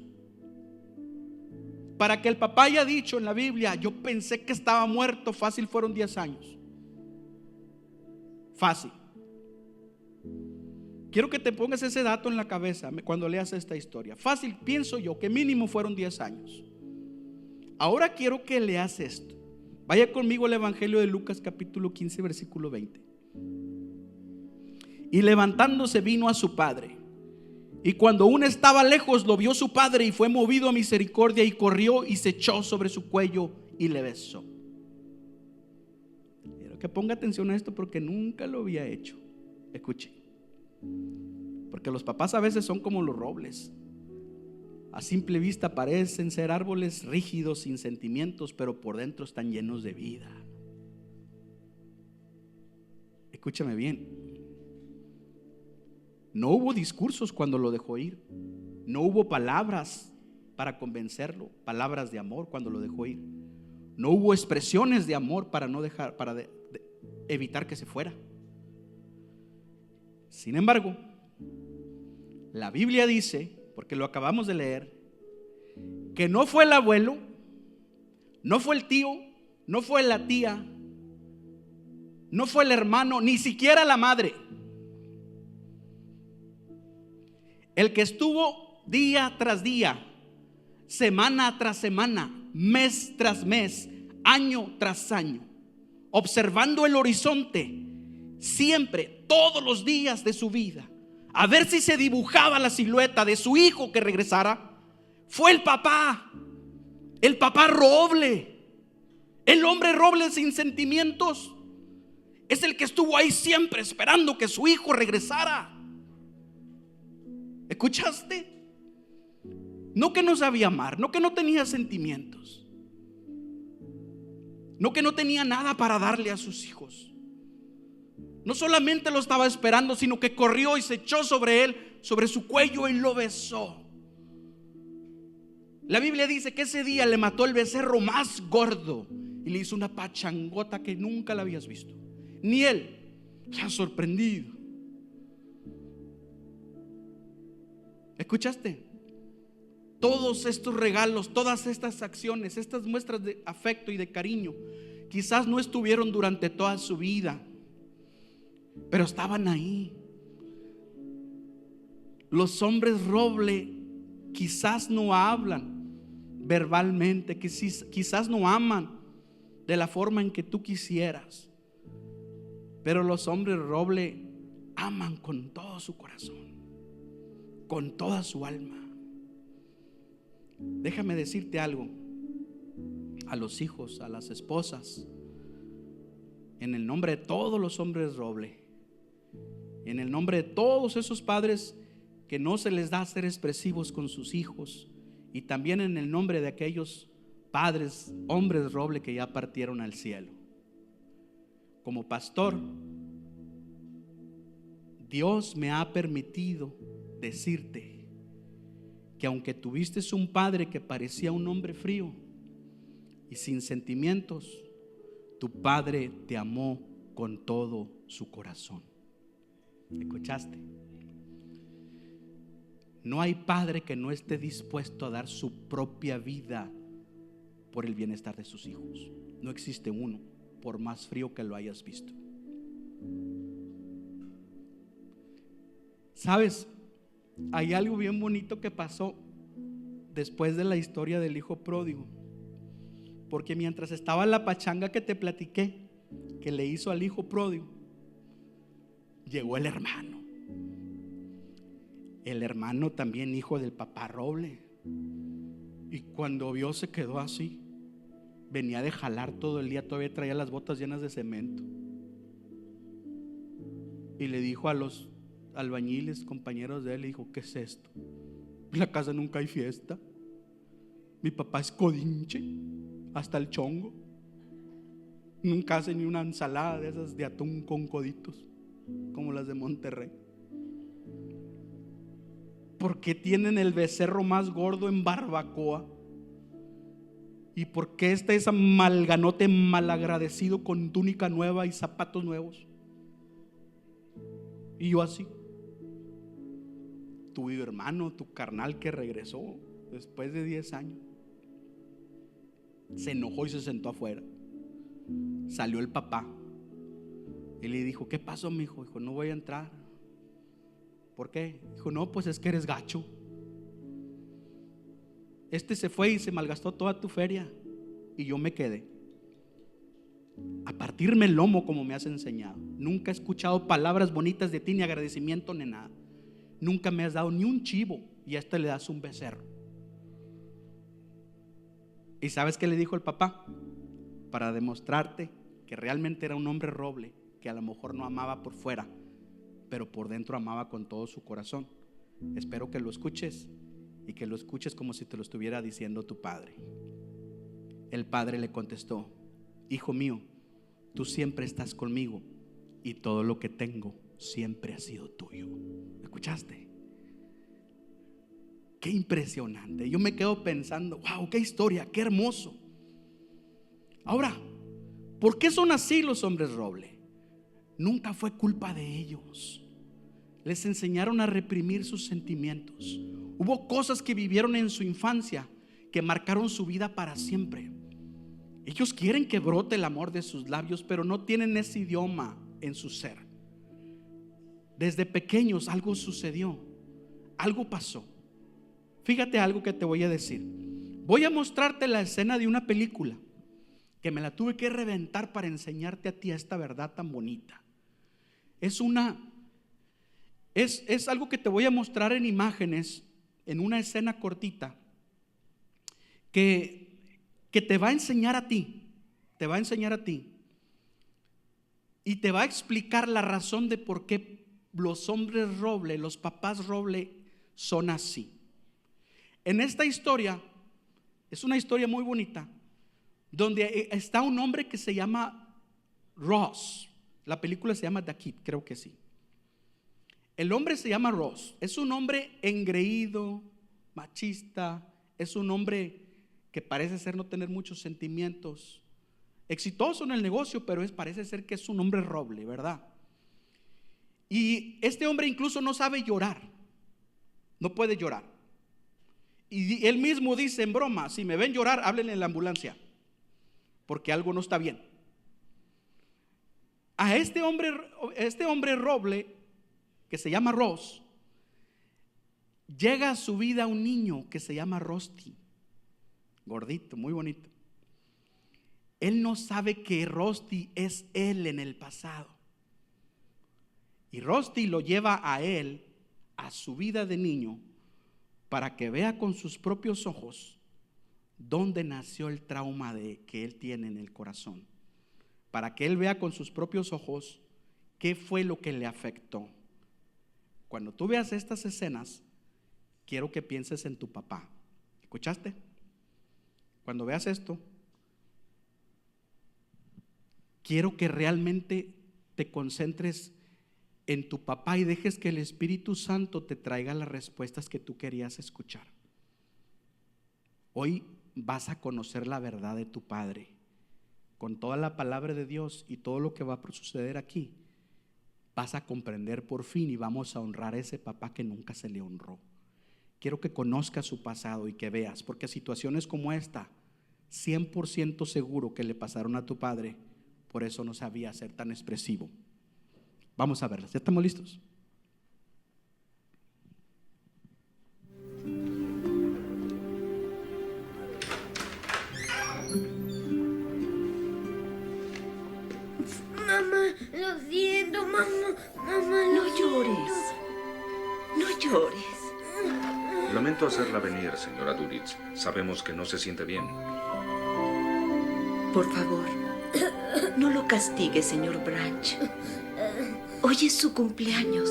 Para que el papá haya dicho en la Biblia, yo pensé que estaba muerto, fácil fueron 10 años. Fácil. Quiero que te pongas ese dato en la cabeza cuando leas esta historia. Fácil, pienso yo que mínimo fueron 10 años. Ahora quiero que leas esto. Vaya conmigo al Evangelio de Lucas capítulo 15 versículo 20. Y levantándose vino a su padre, y cuando aún estaba lejos lo vio su padre, y fue movido a misericordia, y corrió y se echó sobre su cuello y le besó. Quiero que ponga atención a esto porque nunca lo había hecho. Escuche. Porque los papás a veces son como los robles. A simple vista parecen ser árboles rígidos, sin sentimientos, pero por dentro están llenos de vida. Escúchame bien. No hubo discursos cuando lo dejó ir. No hubo palabras para convencerlo, palabras de amor cuando lo dejó ir. No hubo expresiones de amor para no dejar, evitar que se fuera. Sin embargo, la Biblia dice, porque lo acabamos de leer, que no fue el abuelo, no fue el tío, no fue la tía, no fue el hermano, ni siquiera la madre. El que estuvo día tras día, semana tras semana, mes tras mes, año tras año, observando el horizonte, siempre, todos los días de su vida, a ver si se dibujaba la silueta de su hijo que regresara, fue el papá roble, el hombre roble sin sentimientos. Es el que estuvo ahí siempre esperando que su hijo regresara. ¿Escuchaste? No que no sabía amar, no que no tenía sentimientos, no que no tenía nada para darle a sus hijos. No solamente lo estaba esperando, sino que corrió y se echó sobre él, sobre su cuello, y lo besó. La Biblia dice que ese día le mató el becerro más gordo y le hizo una pachangota que nunca la habías visto. Ni él se ha sorprendido. ¿Escuchaste? Todos estos regalos, todas estas acciones, estas muestras de afecto y de cariño, quizás no estuvieron durante toda su vida, pero estaban ahí. Los hombres roble quizás no hablan verbalmente, quizás no aman de la forma en que tú quisieras, pero los hombres roble aman con todo su corazón, con toda su alma. Déjame decirte algo a los hijos, a las esposas. en el nombre de todos los hombres roble, en el nombre de todos esos padres que no se les da ser expresivos con sus hijos, y también en el nombre de aquellos padres, hombres roble que ya partieron al cielo. Como pastor, Dios me ha permitido decirte que aunque tuviste un padre que parecía un hombre frío y sin sentimientos, tu padre te amó con todo su corazón. ¿Escuchaste? No hay padre que no esté dispuesto a dar su propia vida por el bienestar de sus hijos. No existe uno, por más frío que lo hayas visto. ¿Sabes? Hay algo bien bonito que pasó después de la historia del hijo pródigo. Porque mientras estaba la pachanga que te platiqué, que le hizo al hijo pródigo, llegó el hermano. El hermano también hijo del papá roble. Y cuando vio se quedó así. Venía de jalar todo el día, todavía traía las botas llenas de cemento. Y le dijo a los albañiles, compañeros de él, le dijo: ¿qué es esto? En la casa nunca hay fiesta. Mi papá es codinche hasta el chongo. Nunca hace ni una ensalada de esas de atún con coditos como las de Monterrey. ¿Por qué tienen el becerro más gordo en barbacoa? ¿Y por qué está ese malganote malagradecido con túnica nueva y zapatos nuevos? Y yo así. Tu hermano, tu carnal que regresó después de 10 años, se enojó y se sentó afuera. Salió el papá y le dijo: ¿qué pasó, mijo? Dijo: no voy a entrar. ¿Por qué? Dijo: no, pues es que eres gacho. Este se fue y se malgastó toda tu feria y yo me quedé a partirme el lomo como me has enseñado. Nunca he escuchado palabras bonitas de ti, ni agradecimiento ni nada. Nunca me has dado ni un chivo y a este le das un becerro. ¿Y sabes qué le dijo el papá? Para demostrarte que realmente era un hombre roble, que a lo mejor no amaba por fuera, pero por dentro amaba con todo su corazón. Espero que lo escuches y que lo escuches como si te lo estuviera diciendo tu padre. El padre le contestó: hijo mío, tú siempre estás conmigo y todo lo que tengo siempre ha sido tuyo. ¿Escuchaste? Qué impresionante. Yo me quedo pensando: wow, qué historia, qué hermoso. Ahora, ¿por qué son así los hombres roble? Nunca fue culpa de ellos. Les enseñaron a reprimir sus sentimientos. Hubo cosas que vivieron en su infancia que marcaron su vida para siempre. Ellos quieren que brote el amor de sus labios, pero no tienen ese idioma en su ser. Desde pequeños algo sucedió, algo pasó. Fíjate algo que te voy a decir. Voy a mostrarte la escena de una película que me la tuve que reventar para enseñarte a ti esta verdad tan bonita. Es algo que te voy a mostrar en imágenes, en una escena cortita, que te va a enseñar a ti, y te va a explicar la razón de por qué los hombres roble, los papás roble son así. En esta historia, es una historia muy bonita, donde está un hombre que se llama Ross. La película se llama The Kid, creo que sí. El hombre se llama Ross. Es un hombre engreído, machista. Es un hombre que parece ser no tener muchos sentimientos. Exitoso en el negocio, pero parece ser que es un hombre roble, ¿verdad? Y este hombre incluso no sabe llorar. No puede llorar. Y él mismo dice en broma: si me ven llorar, háblenle en la ambulancia, porque algo no está bien. A este hombre roble, que se llama Ross, llega a su vida un niño que se llama Rusty, gordito, muy bonito. Él no sabe que Rusty es él en el pasado. Y Rusty lo lleva a él, a su vida de niño, para que vea con sus propios ojos dónde nació el trauma que él tiene en el corazón. para que él vea con sus propios ojos qué fue lo que le afectó. Cuando tú veas estas escenas, quiero que pienses en tu papá. ¿Escuchaste? Cuando veas esto, quiero que realmente te concentres en tu papá y dejes que el Espíritu Santo te traiga las respuestas que tú querías escuchar. Hoy vas a conocer la verdad de tu Padre con toda la palabra de Dios y todo lo que va a suceder aquí. Vas a comprender por fin y vamos a honrar a ese papá que nunca se le honró. Quiero que conozcas su pasado y que veas, porque situaciones como esta, 100% seguro que le pasaron a tu padre, por eso no sabía ser tan expresivo. Vamos a verlas, ¿ya estamos listos? Mamá, lo siento, mamá. Mamá, No llores. No llores. Lamento hacerla venir, señora Duritz. Sabemos que no se siente bien. Por favor, no lo castigue, señor Branch. Hoy es su cumpleaños.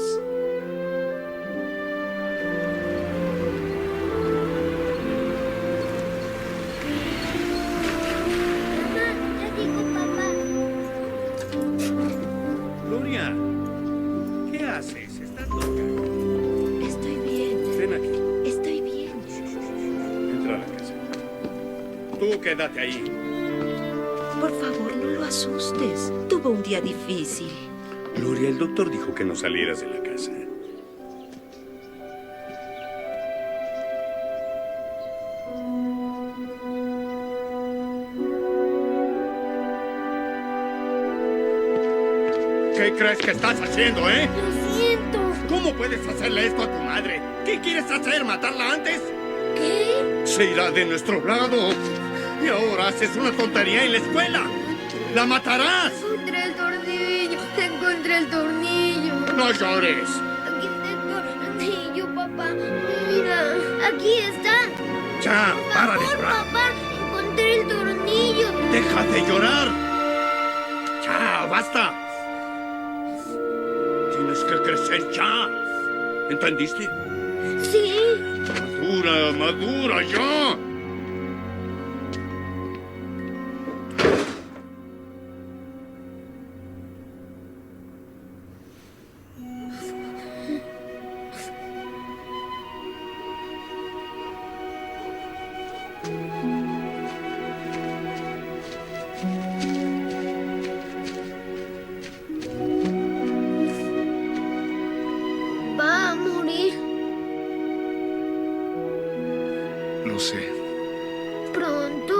Mamá, ya digo papá. Gloria, ¿qué haces? ¿Estás loca? Estoy bien. Ven aquí. Estoy bien. Entra a la casa. Tú quédate ahí. Por favor, no lo asustes. Tuvo un día difícil. Gloria, el doctor dijo que no salieras de la casa. ¿Qué crees que estás haciendo, eh? Lo siento. ¿Cómo puedes hacerle esto a tu madre? ¿Qué quieres hacer? ¿Matarla antes? ¿Qué? Se irá de nuestro lado. Y ahora haces una tontería en la escuela. ¡La matarás! Encontré el tornillo. Encontré el tornillo. ¡No llores! Aquí está el tornillo, papá. Mira, aquí está. Ya, para de Por llorar. papá, encontré el tornillo. ¡Deja de llorar! ¡Ya, basta! Tienes que crecer ya. ¿Entendiste? Sí. Madura, madura, ya. Va a morir Lo sé. pronto.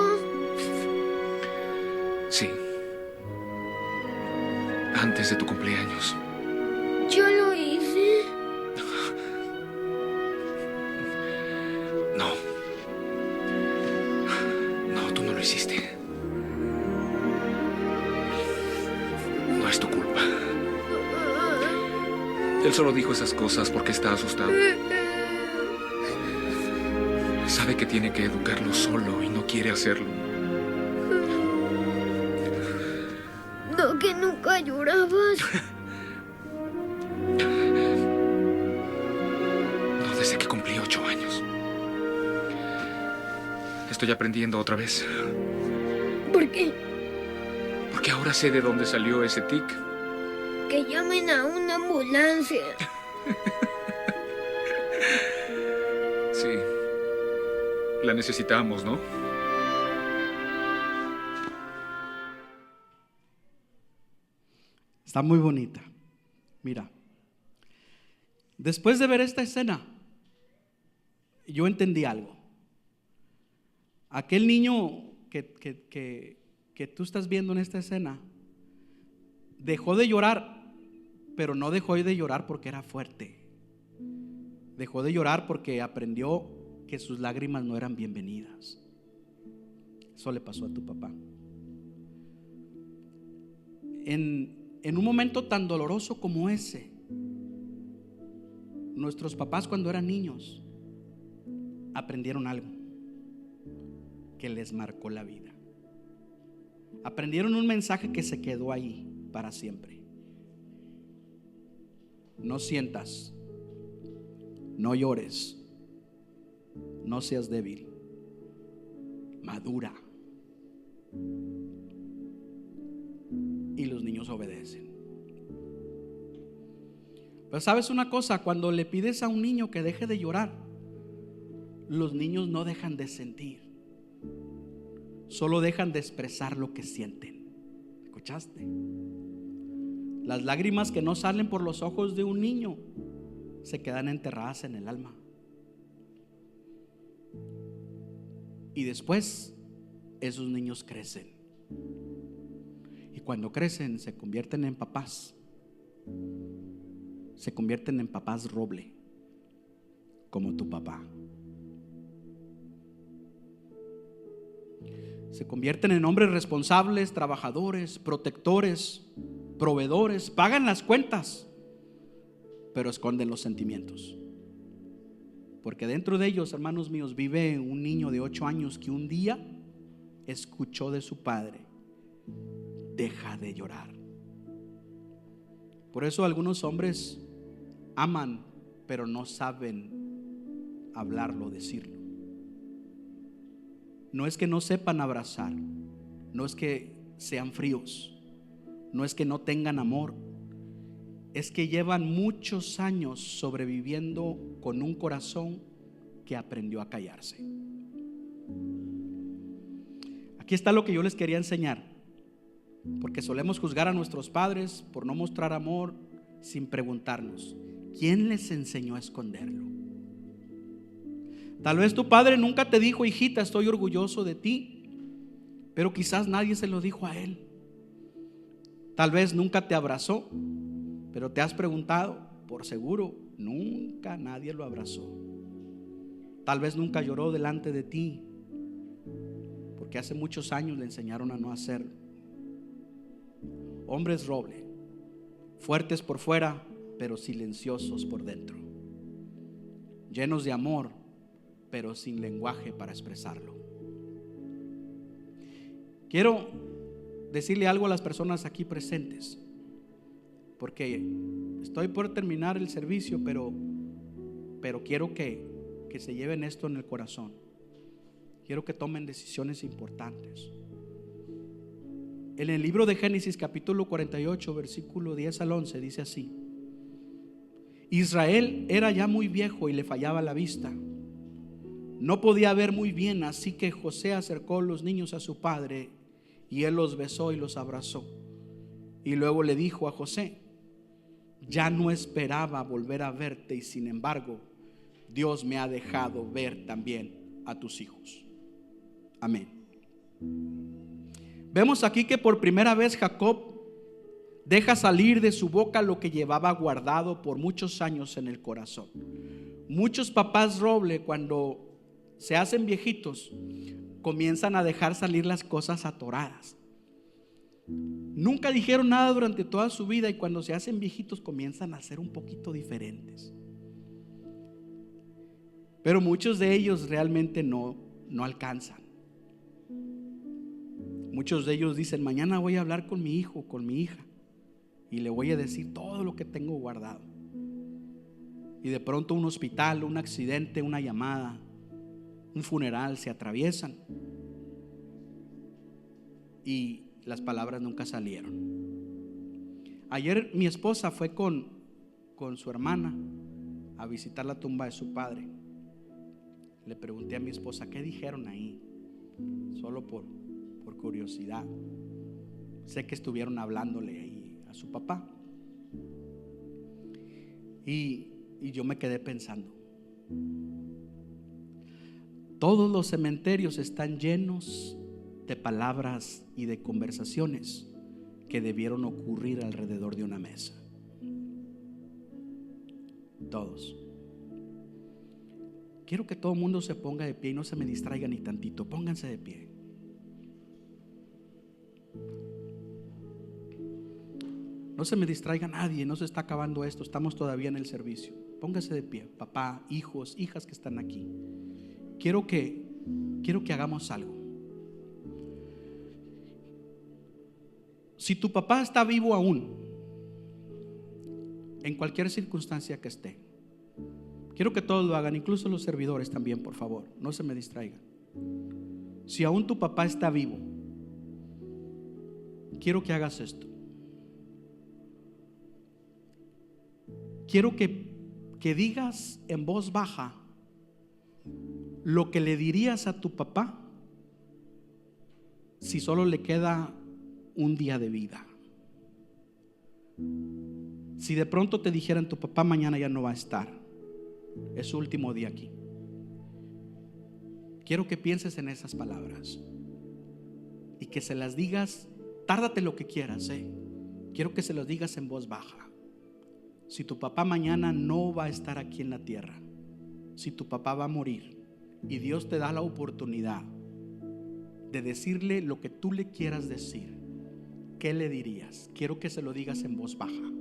Sí. Antes de tu cumpleaños. Yo lo hice. No. No, tú no lo hiciste. No es tu culpa. Él solo dijo esas cosas porque está asustado. Sabe que tiene que educarlo solo y no quiere hacerlo. No, que nunca llorabas. No, desde que cumplí 8 años. Estoy aprendiendo otra vez. ¿Por qué? Porque ahora sé de dónde salió ese tic. Que llamen a una ambulancia. Sí. La necesitamos, ¿no? Está muy bonita. Mira, después de ver esta escena, yo entendí algo. Aquel niño que tú estás viendo en esta escena dejó de llorar, pero no dejó de llorar porque era fuerte. Dejó de llorar porque aprendió que sus lágrimas no eran bienvenidas. Eso le pasó a tu papá. En un momento tan doloroso como ese, nuestros papás cuando eran niños aprendieron algo que les marcó la vida. aprendieron un mensaje que se quedó ahí para siempre. No sientas, no llores, no seas débil, madura. Y los niños obedecen. Pero sabes una cosa, cuando le pides a un niño que deje de llorar, los niños no dejan de sentir, solo dejan de expresar lo que sienten. ¿Escuchaste? Las lágrimas que no salen por los ojos de un niño se quedan enterradas en el alma. Y después esos niños crecen. Y cuando crecen se convierten en papás. Se convierten en papás roble, como tu papá. Se convierten en hombres responsables, trabajadores, protectores, proveedores. Pagan las cuentas, pero esconden los sentimientos. Porque dentro de ellos, hermanos míos, vive un niño de 8 años que un día escuchó de su padre: deja de llorar. Por eso algunos hombres aman, pero no saben hablarlo, decirlo. No es que no sepan abrazar, no es que sean fríos, no es que no tengan amor, es que llevan muchos años sobreviviendo con un corazón que aprendió a callarse. Aquí está lo que yo les quería enseñar, porque solemos juzgar a nuestros padres por no mostrar amor sin preguntarnos: ¿quién les enseñó a esconderlo? Tal vez tu padre nunca te dijo: hijita, estoy orgulloso de ti, pero quizás nadie se lo dijo a él. Tal vez nunca te abrazó, pero te has preguntado, por seguro, nunca nadie lo abrazó. Tal vez nunca lloró delante de ti, porque hace muchos años le enseñaron a no hacerlo. Hombres roble, fuertes por fuera, pero silenciosos por dentro, llenos de amor, pero sin lenguaje para expresarlo. Quiero decirle algo a las personas aquí presentes, porque estoy por terminar el servicio, pero quiero que se lleven esto en el corazón. Quiero que tomen decisiones importantes. En el libro de Génesis capítulo 48 versículo 10 al 11 dice así: Israel era ya muy viejo y le fallaba la vista. No podía ver muy bien, así que José acercó los niños a su padre y él los besó y los abrazó. Y luego le dijo a José: ya no esperaba volver a verte, y sin embargo Dios me ha dejado ver también a tus hijos. Amén. Vemos aquí que por primera vez Jacob deja salir de su boca lo que llevaba guardado por muchos años en el corazón. Muchos papás roble, cuando se hacen viejitos, comienzan a dejar salir las cosas atoradas. Nunca dijeron nada durante toda su vida, y cuando se hacen viejitos comienzan a ser un poquito diferentes. Pero muchos de ellos realmente no alcanzan. Muchos de ellos dicen: mañana voy a hablar con mi hijo, con mi hija, y le voy a decir todo lo que tengo guardado. Y de pronto un hospital, un accidente, una llamada, un funeral se atraviesan, y las palabras nunca salieron. Ayer mi esposa fue con su hermana a visitar la tumba de su padre. Le pregunté a mi esposa: ¿qué dijeron ahí? Solo por curiosidad. Sé que estuvieron hablándole ahí a su papá. Y yo me quedé pensando: todos los cementerios están llenos de palabras y de conversaciones que debieron ocurrir alrededor de una mesa. Todos. Quiero que todo el mundo se ponga de pie y no se me distraiga ni tantito. Pónganse de pie. No se me distraiga nadie, no se está acabando esto, estamos todavía en el servicio. Póngase de pie, papá, hijos, hijas que están aquí. Quiero que hagamos algo. Si tu papá está vivo aún, en cualquier circunstancia que esté, quiero que todos lo hagan, incluso los servidores también, por favor, no se me distraigan. Si aún tu papá está vivo, quiero que hagas esto. Quiero que digas en voz baja lo que le dirías a tu papá si solo le queda un día de vida. Si de pronto te dijeran tu papá mañana ya no va a estar, es su último día aquí, quiero que pienses en esas palabras y que se las digas. Tárdate lo que quieras, quiero que se los digas en voz baja. Si tu papá mañana no va a estar aquí en la tierra, si tu papá va a morir y Dios te da la oportunidad de decirle lo que tú le quieras decir, ¿qué le dirías? Quiero que se lo digas en voz baja.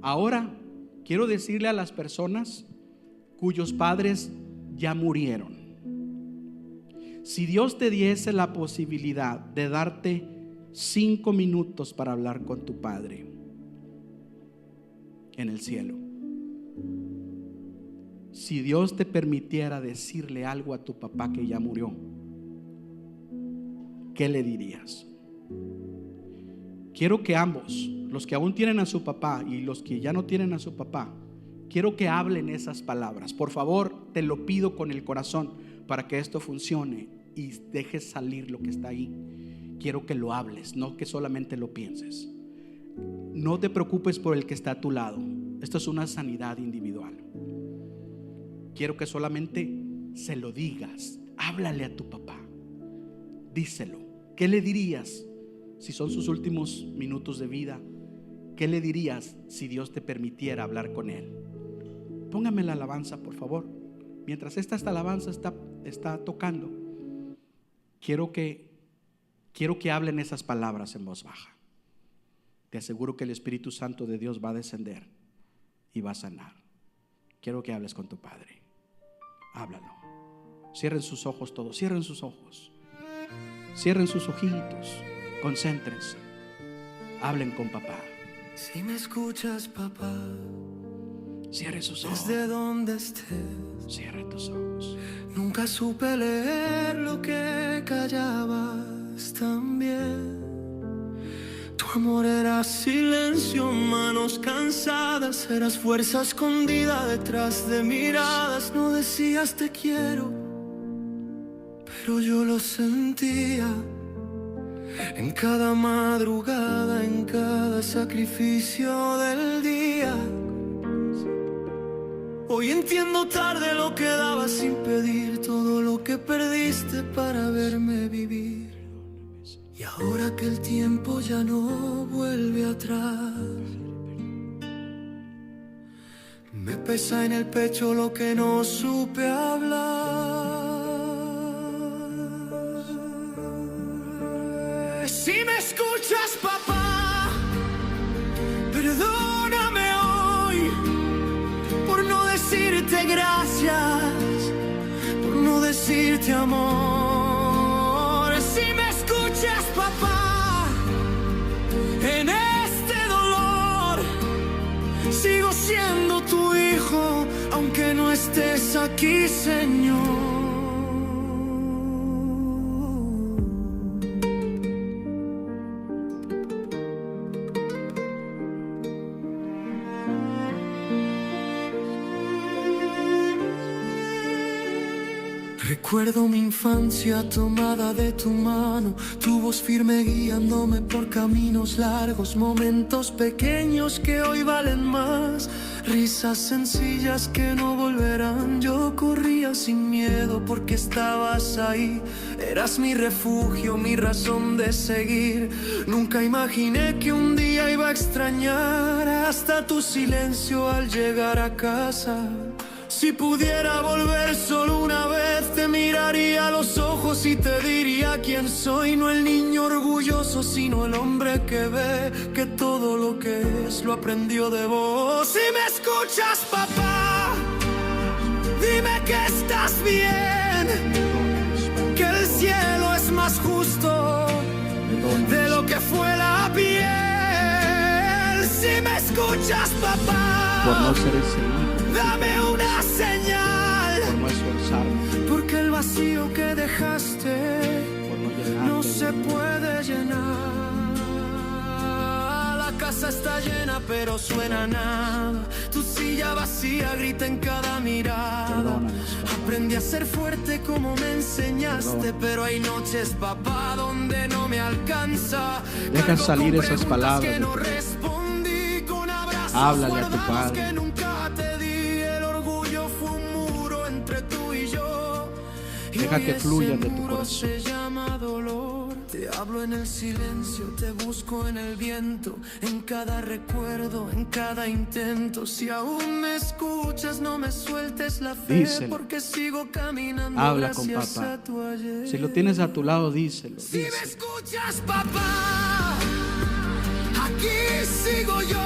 Ahora quiero decirle a las personas cuyos padres ya murieron: si Dios te diese la posibilidad de darte 5 minutos para hablar con tu padre en el cielo, si Dios te permitiera decirle algo a tu papá que ya murió, ¿qué le dirías? Quiero que ambos, los que aún tienen a su papá y los que ya no tienen a su papá, quiero que hablen esas palabras. Por favor, te lo pido con el corazón para que esto funcione y dejes salir lo que está ahí. Quiero que lo hables, no que solamente lo pienses. No te preocupes por el que está a tu lado. Esto es una sanidad individual. Quiero que solamente se lo digas. Háblale a tu papá, díselo. ¿Qué le dirías si son sus últimos minutos de vida? ¿Qué le dirías si Dios te permitiera hablar con él? Póngame la alabanza, por favor. Mientras esta alabanza está tocando, quiero que hablen esas palabras en voz baja. Te aseguro que el Espíritu Santo de Dios va a descender y va a sanar. Quiero que hables con tu padre. Háblalo. Cierren sus ojos todos, cierren sus ojos. Cierren sus ojitos, concéntrense, hablen con papá. Si me escuchas, papá, cierre sus ojos. desde donde estés, cierre tus ojos. Nunca supe leer lo que callabas también. Tu amor era silencio, manos cansadas, eras fuerza escondida detrás de miradas. No decías te quiero, pero yo lo sentía. En cada madrugada, en cada sacrificio del día. Hoy entiendo tarde lo que dabas sin pedir, todo lo que perdiste para verme vivir. Y ahora que el tiempo ya no vuelve atrás, me pesa en el pecho lo que no supe hablar. Si me escuchas, papá, perdóname hoy por no decirte gracias, por no decirte amor. Si me escuchas, papá, en este dolor sigo siendo tu hijo, aunque no estés aquí, Señor. Recuerdo mi infancia tomada de tu mano, tu voz firme guiándome por caminos largos, momentos pequeños que hoy valen más, risas sencillas que no volverán. Yo corría sin miedo porque estabas ahí, eras mi refugio, mi razón de seguir. Nunca imaginé que un día iba a extrañar hasta tu silencio al llegar a casa. Si pudiera volver solo una vez, te miraría a los ojos y te diría quién soy. No el niño orgulloso, sino el hombre que ve que todo lo que es lo aprendió de vos. Si me escuchas, papá, dime que estás bien, que el cielo es más justo de lo que fue la vida. escuchas, papá, por no ser ese hijo que tú dame querías, una señal, por no esforzarme, porque el vacío que dejaste por no llenarte. no se puede llenar. La casa está llena, pero suena nada. Tu silla vacía grita en cada mirada. Perdónanos, papá. Aprendí a ser fuerte como me enseñaste, Perdón. pero hay noches, papá, donde no me alcanza. Deja Cargo salir con esas preguntas palabras que de no tu boca. respondí, con abrazos Háblale a tu guardados padre. que nunca te di. El orgullo fue un muro entre tú y yo. Y Deja hoy que ese fluyan de tu muro corazón. se llama dolor. Te hablo en el silencio, te busco en el viento, en cada recuerdo, en cada intento. Si aún me escuchas, no me sueltes la fe, Díselo. porque sigo caminando. Habla con gracias papá. a tu ayer. Si lo tienes a tu lado, díselo. Si me díselo. escuchas, papá, aquí sigo yo,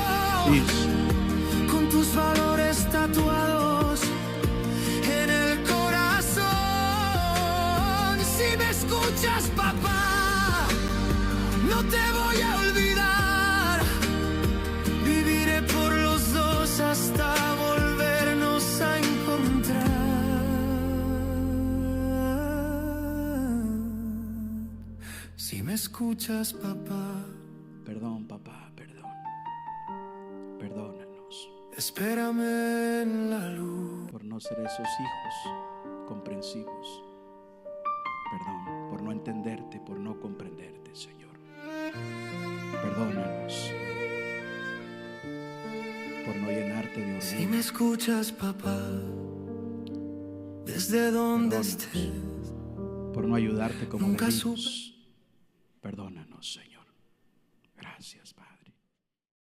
Díselo. con tus valores tatuados en el corazón. Si me escuchas, papá, no te voy a olvidar. Viviré por los dos hasta volvernos a encontrar. Si me escuchas, papá, Perdón, papá, perdón. Perdónanos espérame en la luz. por no ser esos hijos comprensivos. Perdón por no entenderte, por no comprenderte, Señor. Perdónanos por no llenarte de Si orgullo. me escuchas, papá, desde donde Perdónanos estés, por no ayudarte como Nunca debimos. Perdónanos, Señor. Gracias, Padre.